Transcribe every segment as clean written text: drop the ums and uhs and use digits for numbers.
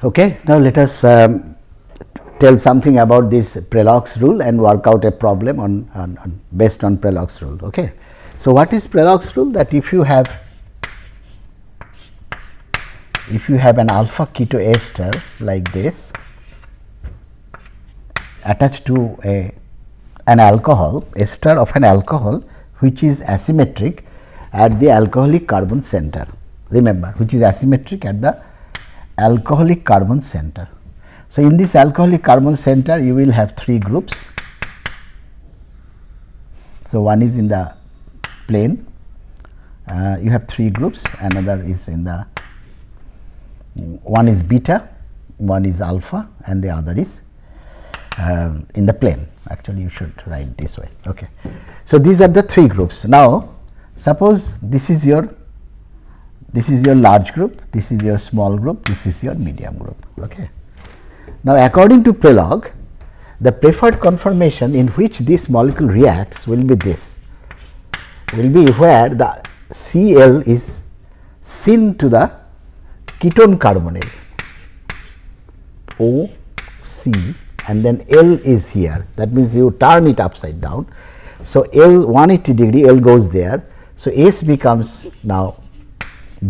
Okay, now let us tell something about this Prelux rule and work out a problem on based on Prelux rule. Okay. So, what is Prelux rule? That if you have an alpha keto ester like this attached to an alcohol, ester of an alcohol which is asymmetric at the alcoholic carbon center, remember, which is asymmetric at the alcoholic carbon center. So, in this alcoholic carbon center you will have 3 groups. So, one is in the plane, you have 3 groups, another is in the, one is beta, one is alpha and the other is in the plane. Actually, you should write this way. Okay. So, these are the 3 groups. Now, suppose this is your large group, this is your small group, this is your medium group. Okay. Now, according to Prelux, the preferred conformation in which this molecule reacts will be this, will be where the Cl is syn to the ketone carbonyl O C and then L is here, that means you turn it upside down. So, L 180 degree, L goes there. So, S becomes now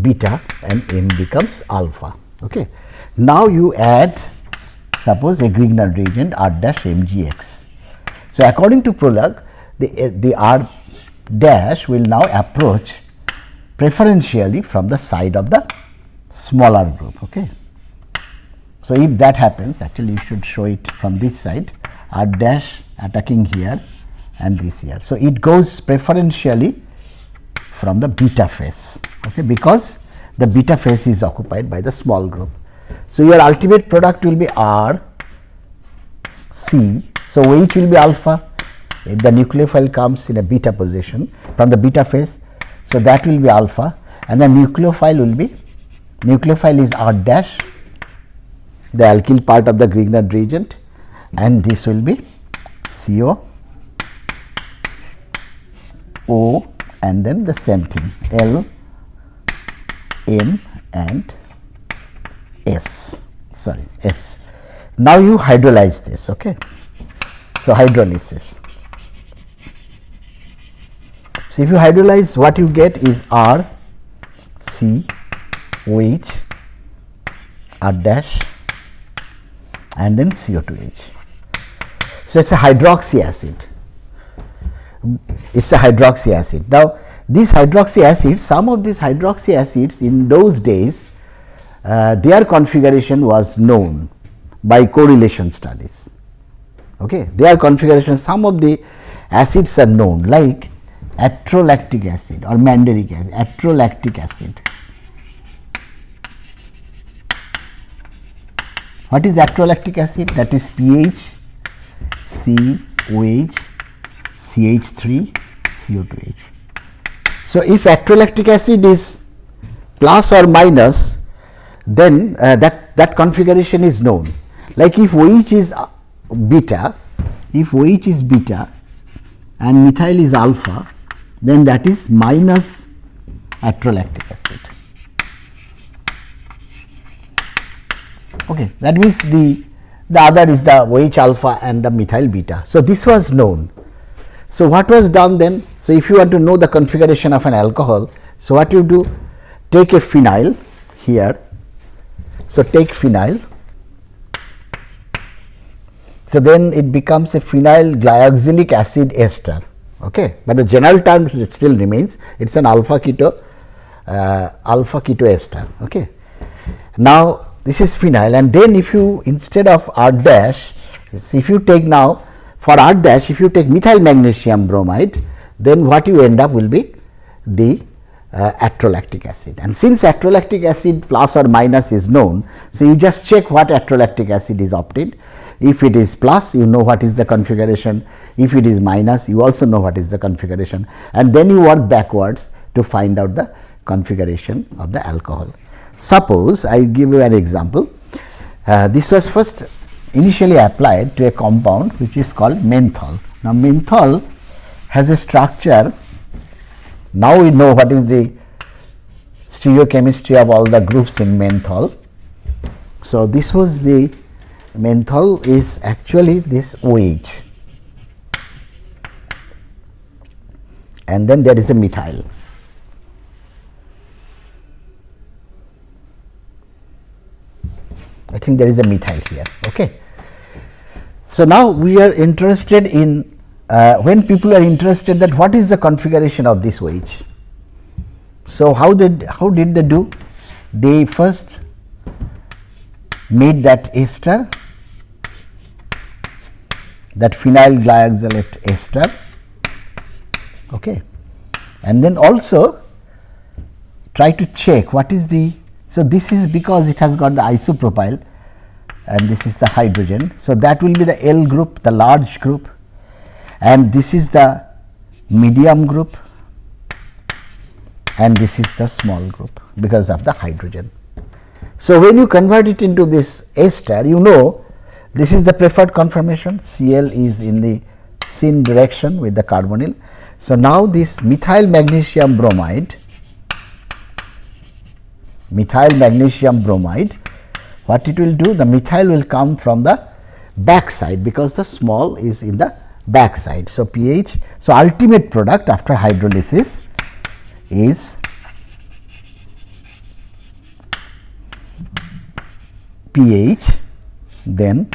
beta and M becomes alpha. Okay. Now, you add suppose a Grignard reagent R dash MgX. So, according to Prelux, the R dash will now approach preferentially from the side of the smaller group. Okay. So, if that happens, actually you should show it from this side, R dash attacking here and this here. So, it goes preferentially from the beta phase, okay, because the beta phase is occupied by the small group. So, your ultimate product will be R C. So, which will be alpha if the nucleophile comes in a beta position from the beta phase. So, that will be alpha and the nucleophile will be, nucleophile is R dash, the alkyl part of the Grignard reagent, and this will be CO, O and then the same thing L, M and S. Now, you hydrolyze this. Okay. So, hydrolysis. So, if you hydrolyze, what you get is R C OH R dash and then CO2H. So, it is a hydroxy acid. It is a hydroxy acid. Now, these hydroxy acids, some of these hydroxy acids in those days, their configuration was known by correlation studies. Okay. Their configuration, some of the acids are known like atrolactic acid or mandaric acid, atrolactic acid. What is atrolactic acid? That is pH, COH, CH3, CO2H. So, if atrolactic acid is plus or minus, then that configuration is known. Like if OH is beta, if OH is beta and methyl is alpha, then that is minus atrolactic acid. Okay, that means the other is the OH alpha and the methyl beta. So, this was known. So, what was done then? So, if you want to know the configuration of an alcohol, so what you do? Take a phenyl here. So, take phenyl. So, then it becomes a phenyl glyoxylic acid ester. Okay. But the general term still remains, it is an alpha keto ester. Okay. Now, this is phenyl, and then if you instead of R dash, if you take now for R dash, if you take methyl magnesium bromide, then what you end up will be the atrolactic acid. And since atrolactic acid plus or minus is known, so you just check what atrolactic acid is obtained. If it is plus, you know what is the configuration. If it is minus, you also know what is the configuration, and then you work backwards to find out the configuration of the alcohol. Suppose I give you an example. This was first initially applied to a compound which is called menthol. Now, menthol has a structure. Now, we know what is the stereochemistry of all the groups in menthol. So, this was the menthol is actually this OH, and then there is a methyl. I think there is a methyl here. Okay. So, now we are interested in when people are interested that what is the configuration of this OH. So, how did they do? They first made that ester, that phenyl glyoxylate ester, okay, and then also try to check what is the. So, this is because it has got the isopropyl and this is the hydrogen. So, that will be the L group, the large group, and this is the medium group, and this is the small group because of the hydrogen. So, when you convert it into this ester, you know this is the preferred conformation, Cl is in the syn direction with the carbonyl. So, now this methyl magnesium bromide, what it will do? The methyl will come from the back side because the small is in the back side. So, pH. So, ultimate product after hydrolysis is pH, then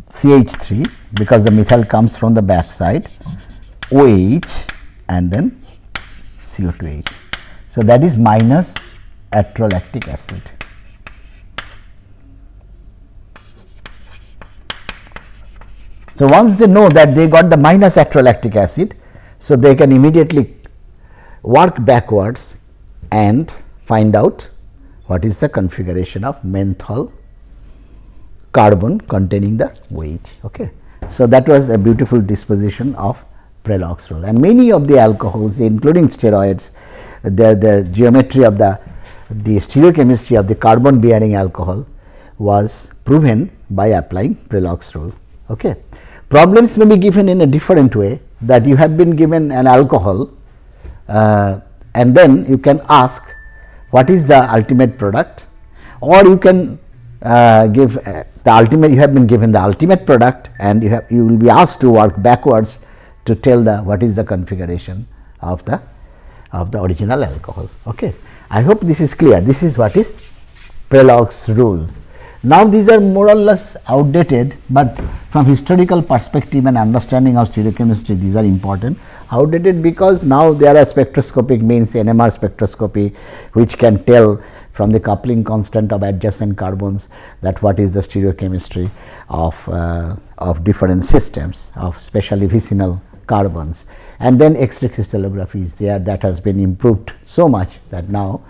CH3 because the methyl comes from the back side, OH, and then CO2H. So, that is minus atrolactic acid. So, once they know that they got the minus atrolactic acid, so they can immediately work backwards and find out what is the configuration of menthol carbon containing the OH. Okay. So, that was a beautiful disposition of Prelux rule, and many of the alcohols including steroids, the geometry of the stereochemistry of the carbon bearing alcohol was proven by applying Prelux rule. Okay. Problems may be given in a different way, that you have been given an alcohol and then you can ask what is the ultimate product, or you can give the ultimate, you have been given the ultimate product and you will be asked to work backwards to tell the what is the configuration of the original alcohol. Okay. I hope this is clear. This is what is Prelux rule. Now, these are more or less outdated, but from historical perspective and understanding of stereochemistry, these are important. Outdated because now there are spectroscopic means, NMR spectroscopy, which can tell from the coupling constant of adjacent carbons that what is the stereochemistry of different systems, of especially vicinal carbons. And then X-ray crystallography is there, that has been improved so much that now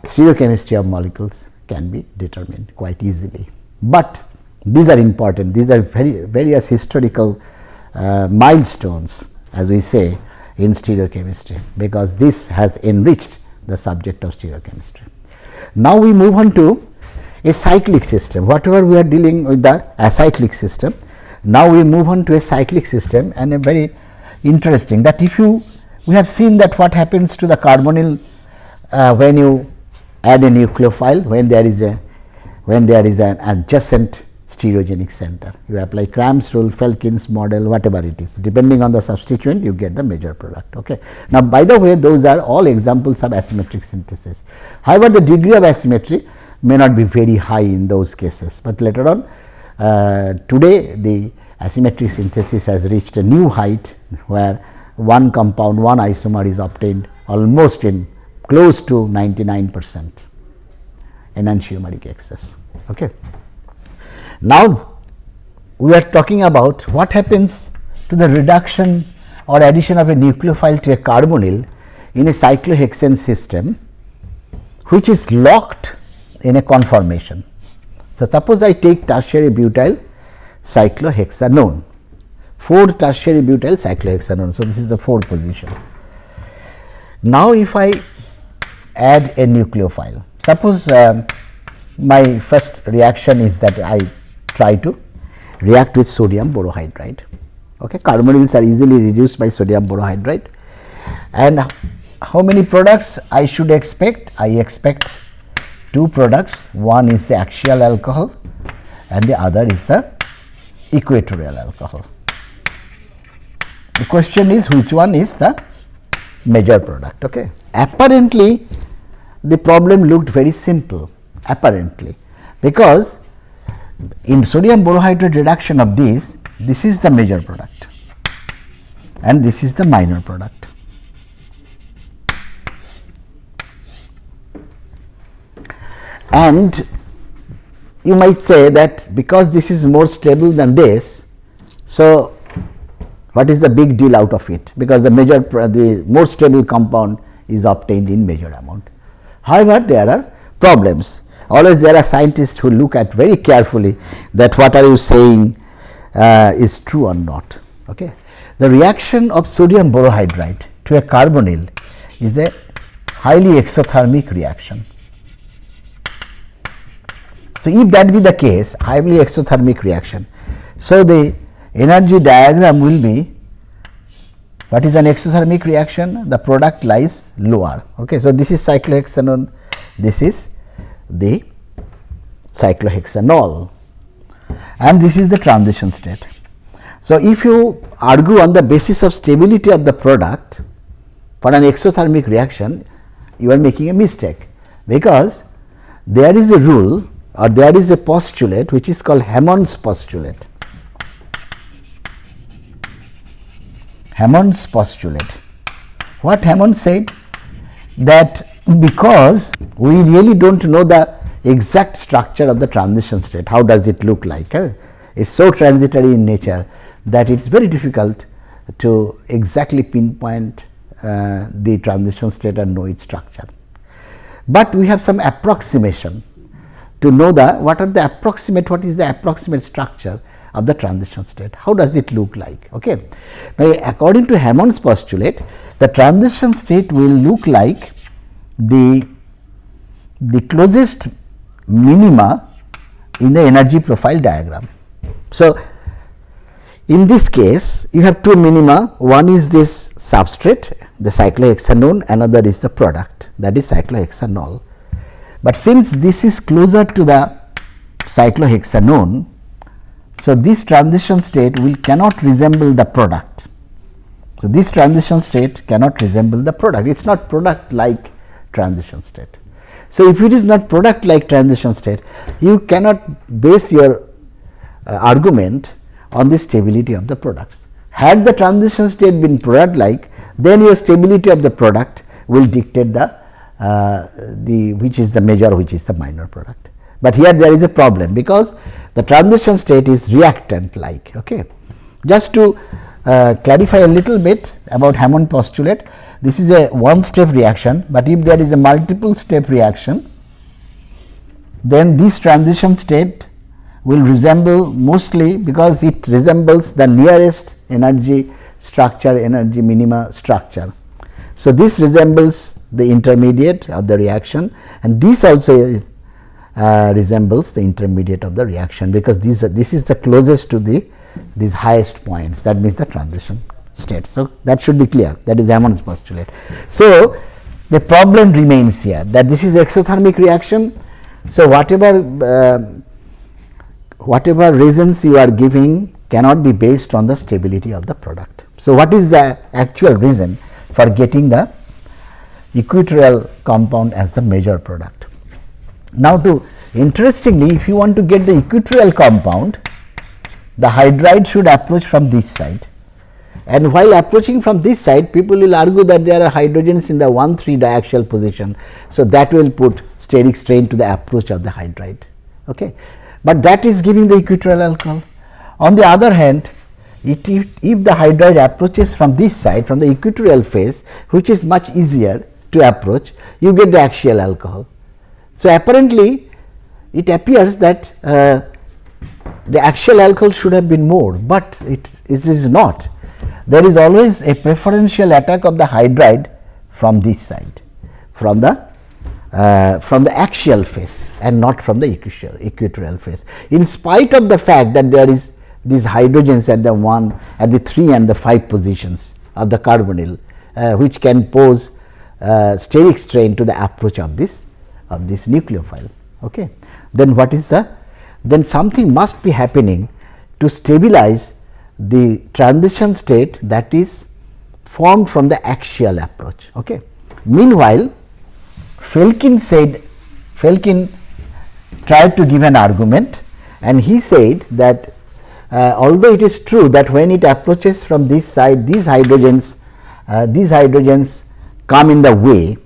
stereochemistry of molecules can be determined quite easily. But these are important, these are various historical milestones, as we say, in stereochemistry, because this has enriched the subject of stereochemistry. Now, we move on to a cyclic system. Whatever we are dealing with the acyclic system, now we move on to a cyclic system, and a very interesting that if you, we have seen that what happens to the carbonyl when you add a nucleophile, when there is an adjacent stereogenic center. You apply Cram's rule, Felkin's model, whatever it is, depending on the substituent you get the major product. Okay. Now, by the way, those are all examples of asymmetric synthesis. However, the degree of asymmetry may not be very high in those cases, but later on today the asymmetric synthesis has reached a new height, where one compound, one isomer is obtained almost in close to 99% enantiomeric excess. Okay. Now, we are talking about what happens to the reduction or addition of a nucleophile to a carbonyl in a cyclohexane system, which is locked in a conformation. So, suppose I take tertiary butyl cyclohexanone, 4 tertiary butyl cyclohexanone. So, this is the 4th position. Now, if I add a nucleophile, suppose my first reaction is that I try to react with sodium borohydride. Okay. Carbonyls are easily reduced by sodium borohydride, and how many products I should expect? I expect two products, one is the axial alcohol and the other is the equatorial alcohol. The question is which one is the major product. Okay. Apparently, the problem looked very simple apparently, because in sodium borohydride reduction of this is the major product and this is the minor product. And you might say that because this is more stable than this, so what is the big deal out of it, because the more stable compound is obtained in major amount. However, there are problems. Always there are scientists who look at very carefully that what are you saying is true or not. Okay. The reaction of sodium borohydride to a carbonyl is a highly exothermic reaction. So, if that be the case, highly exothermic reaction, so the energy diagram will be, what is an exothermic reaction? The product lies lower. Okay. So, this is cyclohexanone, this is the cyclohexanol and this is the transition state. So, if you argue on the basis of stability of the product for an exothermic reaction, you are making a mistake, because there is a rule or there is a postulate which is called Hammond's postulate. Hammond's postulate. What Hammond said, that because we really do not know the exact structure of the transition state, how does it look like? It is so transitory in nature that it is very difficult to exactly pinpoint the transition state and know its structure. But we have some approximation to know what is the approximate structure of the transition state, how does it look like. Okay. Now, according to Hammond's postulate, the transition state will look like the closest minima in the energy profile diagram. So, in this case you have two minima, one is this substrate, the cyclohexanone, another is the product, that is cyclohexanol. But since this is closer to the cyclohexanone, so this transition state cannot resemble the product. So, this transition state cannot resemble the product, it is not product like transition state. So, if it is not product like transition state, you cannot base your argument on the stability of the products. Had the transition state been product like, then your stability of the product will dictate which is the major, which is the minor product. But here there is a problem, because the transition state is reactant like. Okay. Just to clarify a little bit about Hammond postulate, this is a one step reaction, but if there is a multiple step reaction, then this transition state will resemble mostly, because it resembles the nearest energy structure, energy minima structure. So, this resembles the intermediate of the reaction, and this also resembles the intermediate of the reaction, because this is the closest to these highest points, that means the transition state. So, that should be clear, that is Hammond's postulate. So, the problem remains here, that this is exothermic reaction. So, whatever reasons you are giving cannot be based on the stability of the product. So, what is the actual reason for getting the equatorial compound as the major product? Now, interestingly, if you want to get the equatorial compound, the hydride should approach from this side, and while approaching from this side, people will argue that there are hydrogens in the 1,3 diaxial position. So, that will put steric strain to the approach of the hydride. Okay. But that is giving the equatorial alcohol. On the other hand, if the hydride approaches from this side, from the equatorial phase, which is much easier to approach, you get the axial alcohol. So, apparently it appears that the axial alcohol should have been more, but it is not. There is always a preferential attack of the hydride from this side, from the axial phase and not from the equatorial phase, in spite of the fact that there is these hydrogens at the 3 and the 5 positions of the carbonyl, which can pose steric strain to the approach of this of this nucleophile. Okay. Then what is the, then something must be happening to stabilize the transition state that is formed from the axial approach. Okay. Meanwhile, Felkin tried to give an argument, and he said that although it is true that when it approaches from this side, these hydrogens come in the way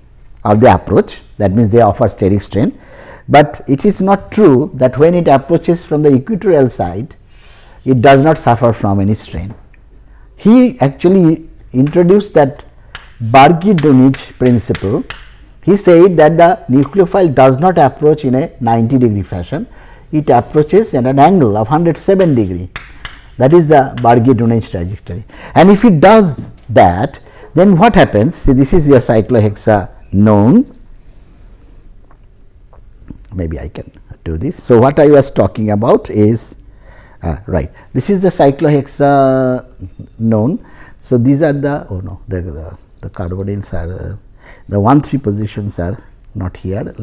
of the approach, that means they offer steric strain, but it is not true that when it approaches from the equatorial side, it does not suffer from any strain. He actually introduced that Bargy-Dunij principle. He said that the nucleophile does not approach in a 90-degree fashion, it approaches at an angle of 107 degree. That is the Bargy-Dunij trajectory. And if it does that, then what happens? See, this is your cyclohexanone. Maybe I can do this. So, what I was talking about is right. This is the cyclohexanone. So, these are the, oh no, the carbonyls are the 1,3 positions are not here.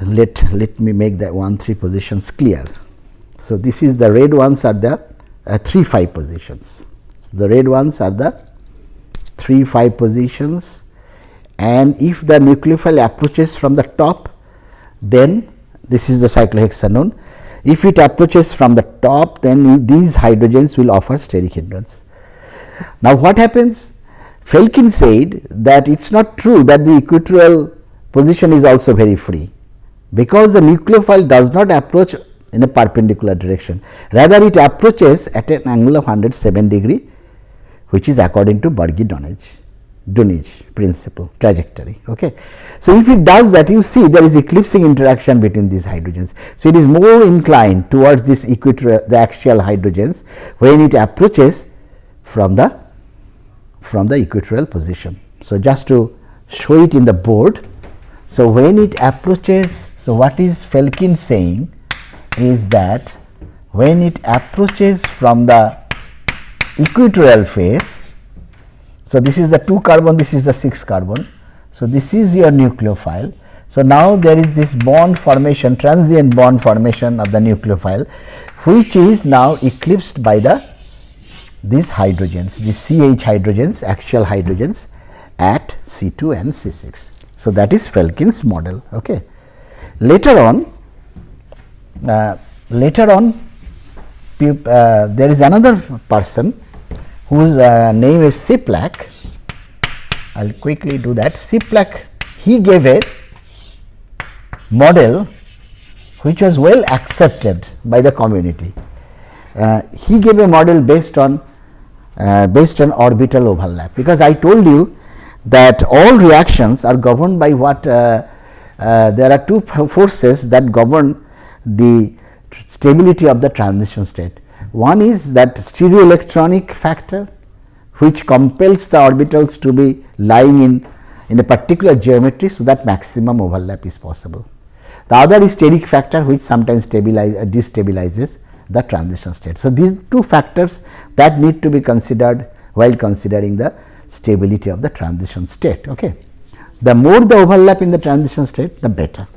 Let me make the 1,3 positions clear. So, this is the red ones are the 3,5 positions. So, the red ones are the 3,5 positions, and if the nucleophile approaches from the top, then this is the cyclohexanone. If it approaches from the top, then these hydrogens will offer steric hindrance. Now, what happens? Felkin said that it is not true that the equatorial position is also very free, because the nucleophile does not approach in a perpendicular direction, rather it approaches at an angle of 107 degree, which is according to Bargy-Dunij principle trajectory. Okay. So, if it does that, you see there is eclipsing interaction between these hydrogens. So, it is more inclined towards this equatorial, the axial hydrogens, when it approaches from the equatorial position. So, just to show it in the board. So, when it approaches, so what is Felkin saying is that when it approaches from the equatorial phase, so this is the 2 carbon, this is the 6 carbon. So, this is your nucleophile. So, now there is this bond formation, transient bond formation of the nucleophile, which is now eclipsed by these hydrogens, these CH hydrogens, axial hydrogens at C2 and C6. So, that is Felkin's model. Okay. Later on there is another person whose name is Cieplak. I will quickly do that. Cieplak, he gave a model which was well accepted by the community. He gave a model based on orbital overlap, because I told you that all reactions are governed by what there are 2 forces that govern the stability of the transition state. One is that stereoelectronic factor, which compels the orbitals to be lying in a particular geometry, so that maximum overlap is possible. The other is steric factor, which sometimes destabilizes the transition state. So, these 2 factors that need to be considered while considering the stability of the transition state. Okay. The more the overlap in the transition state, the better.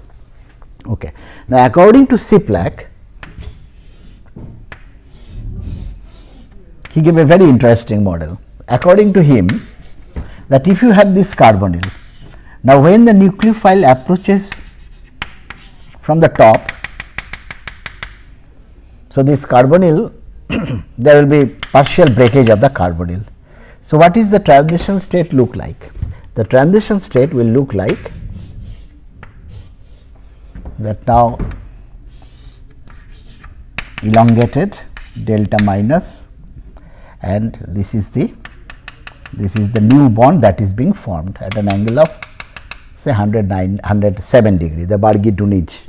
Okay. Now, according to Cieplak, he gave a very interesting model. According to him, that if you have this carbonyl, now when the nucleophile approaches from the top, so this carbonyl there will be partial breakage of the carbonyl. So, what is the transition state look like? The transition state will look like that. Now, elongated delta minus, and this is the new bond that is being formed at an angle of say 107 degree, the Bargy-Dunij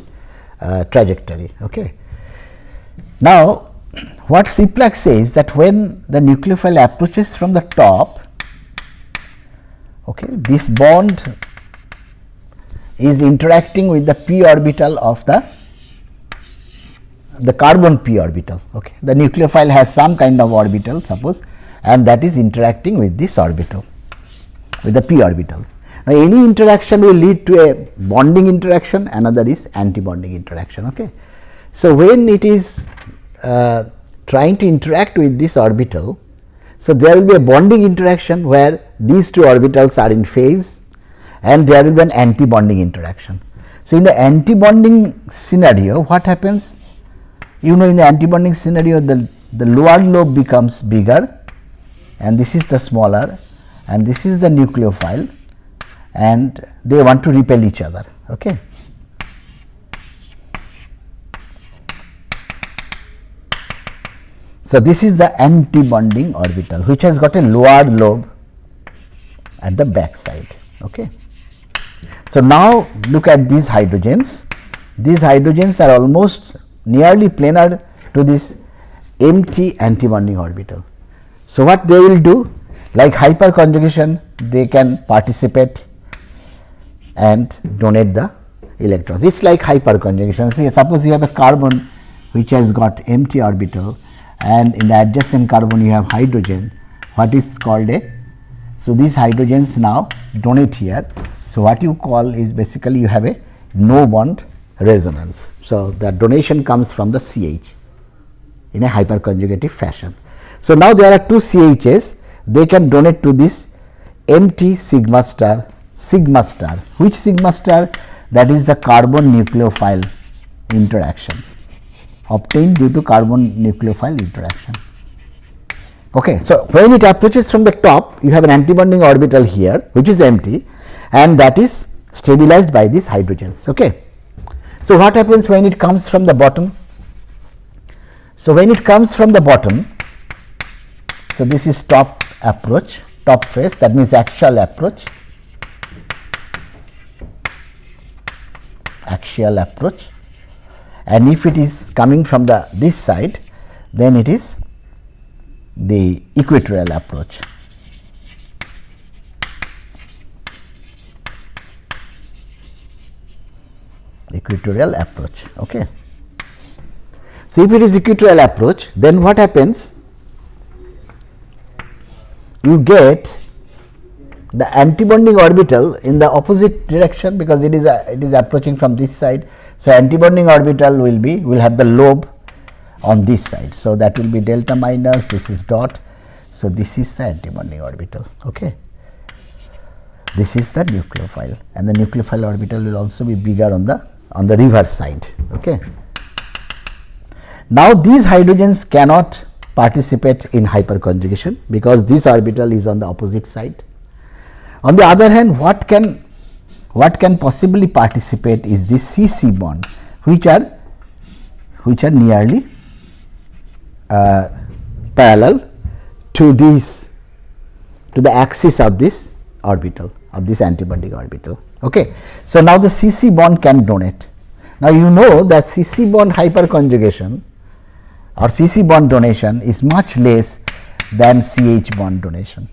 trajectory. Okay. Now, what Cieplak says that when the nucleophile approaches from the top, okay, this bond is interacting with the p orbital of the carbon p orbital. Okay. The nucleophile has some kind of orbital, suppose, and that is interacting with this orbital, with the p orbital. Now, any interaction will lead to a bonding interaction, another is anti-bonding interaction. Okay. So, when it is trying to interact with this orbital, so there will be a bonding interaction where these two orbitals are in phase and there will be an anti-bonding interaction. So, in the anti-bonding scenario, what happens? You know, in the anti-bonding scenario, the lower lobe becomes bigger and this is the smaller and this is the nucleophile, and they want to repel each other. Okay. So, this is the anti-bonding orbital which has got a lower lobe at the back side. Okay. So, now look at these hydrogens. These hydrogens are almost nearly planar to this empty anti-bonding orbital. So, what they will do, like hyperconjugation, they can participate and donate the electrons. It is like hyperconjugation. See, suppose you have a carbon which has got empty orbital and in the adjacent carbon you have hydrogen, what is called a, so these hydrogens now donate here. So, what you call is basically you have a no bond resonance. So, the donation comes from the CH in a hyperconjugative fashion. So, now there are two CHs, they can donate to this empty sigma star. Which sigma star? That is the carbon nucleophile interaction obtained due to carbon nucleophile interaction. Okay. So, when it approaches from the top, you have an antibonding orbital here which is empty and that is stabilized by these hydrogens. Okay. So, what happens when it comes from the bottom? So, when it comes from the bottom, so this is top approach, top face, that means axial approach, and if it is coming from the this side, then it is the equatorial approach. Okay. So, if it is equatorial approach, then what happens? You get the antibonding orbital in the opposite direction, because it is approaching from this side. So, antibonding orbital will have the lobe on this side. So, that will be delta minus, this is dot. So, this is the antibonding orbital. Okay. This is the nucleophile, and the nucleophile orbital will also be bigger on the reverse side. Okay. Now, these hydrogens cannot participate in hyperconjugation because this orbital is on the opposite side. On the other hand, what can possibly participate is this CC bond, which are nearly parallel to the axis of this orbital, of this antibonding orbital. Okay. So, now the CC bond can donate. Now, you know that CC bond hyperconjugation or CC bond donation is much less than CH bond donation.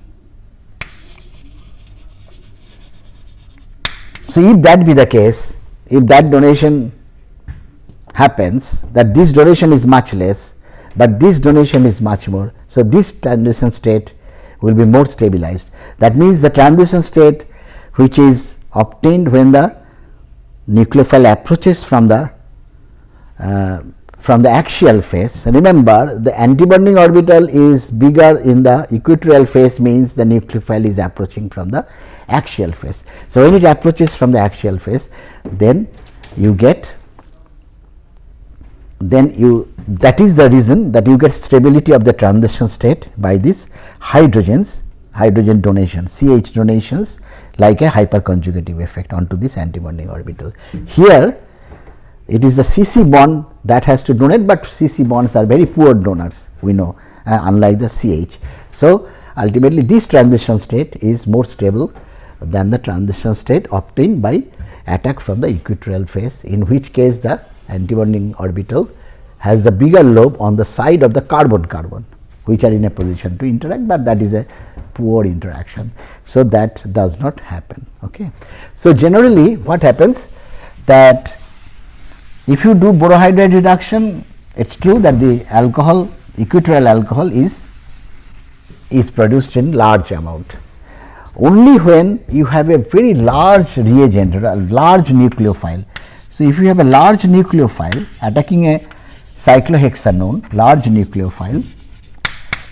So, if that be the case, if that donation happens, that this donation is much less, but this donation is much more. So, this transition state will be more stabilized. That means, the transition state which is obtained when the nucleophile approaches from the axial phase. Remember, the antibonding orbital is bigger in the equatorial phase, means the nucleophile is approaching from the axial phase. So, when it approaches from the axial phase, then you get, that is the reason that you get stability of the transition state by this hydrogen donation, CH donations, like a hyperconjugative effect onto this antibonding orbital. Here it is the CC bond that has to donate, but CC bonds are very poor donors, we know, unlike the CH. So, ultimately this transition state is more stable than the transition state obtained by attack from the equatorial phase, in which case the antibonding orbital has the bigger lobe on the side of the carbon which are in a position to interact, but that is a poor interaction. So, that does not happen. Okay. So, generally what happens, that if you do borohydride reduction, it is true that the alcohol, equatorial alcohol is produced in large amount. only when you have a very large reagent or a large nucleophile. So, if you have a large nucleophile attacking a cyclohexanone, large nucleophile,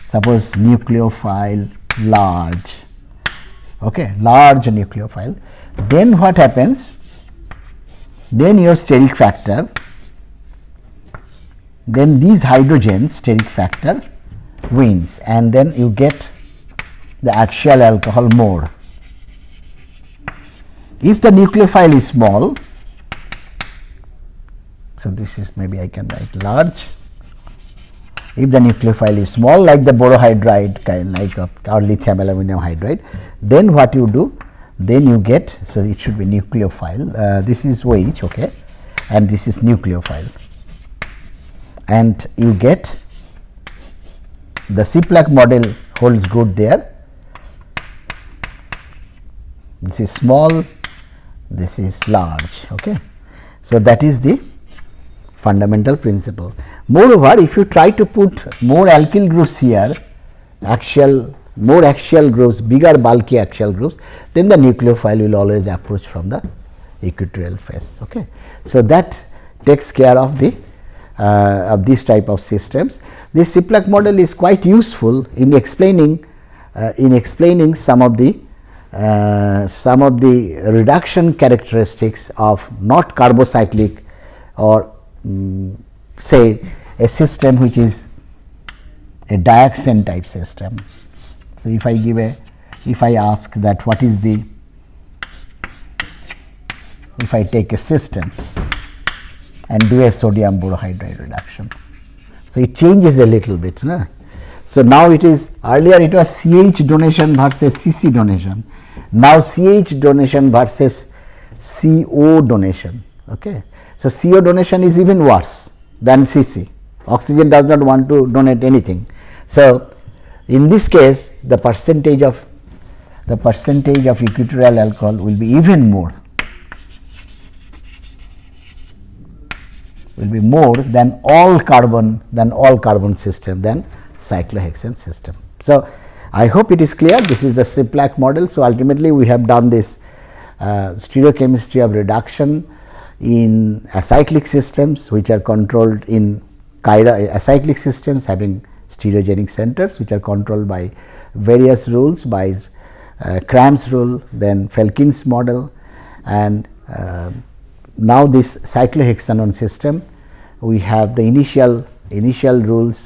suppose nucleophile large, okay, large nucleophile, then what happens? Then your steric factor, then these hydrogens steric factor wins, and then you get the axial alcohol more. If the nucleophile is small, so this is, maybe I can write large. If the nucleophile is small, like the borohydride kind, like or lithium aluminum hydride, then what you do? Then you get, so it should be nucleophile, this is OH, okay, and this is nucleophile, and you get the Cieplak model holds good there. This is small, this is large, okay. So, that is the fundamental principle. Moreover, if you try to put more alkyl groups here, more axial groups, bigger bulky axial groups, then the nucleophile will always approach from the equatorial face, okay. So, that takes care of the this type of systems. This Cieplak model is quite useful in explaining some of the reduction characteristics of not carbocyclic, or say a system which is a dioxane type system. So, if I ask that what is the, if I take a system and do a sodium borohydride reduction, so it changes a little bit, no? So, now it is, earlier it was CH donation versus CC donation, now CH donation versus CO donation, okay. So, CO donation is even worse than CC, oxygen does not want to donate anything. So, in this case the percentage of equatorial alcohol will be even more, will be more than all carbon system, than cyclohexane system. So, I hope it is clear. This is the Cieplak model. So, ultimately we have done this stereochemistry of reduction in acyclic systems which are controlled in acyclic systems having stereogenic centers which are controlled by various rules, by Cram's rule, then Felkin's model, and now this cyclohexanone system, we have the initial rules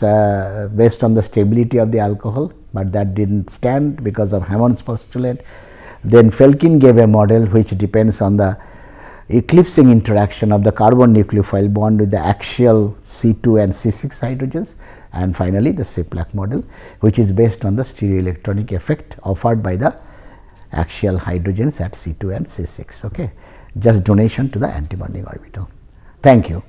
based on the stability of the alcohol, but that did not stand because of Hammond's postulate. Then Felkin gave a model which depends on the eclipsing interaction of the carbon nucleophile bond with the axial C2 and C6 hydrogens, and finally the Cieplak model which is based on the stereoelectronic effect offered by the axial hydrogens at C2 and C6, okay, just donation to the antibonding orbital. Thank you.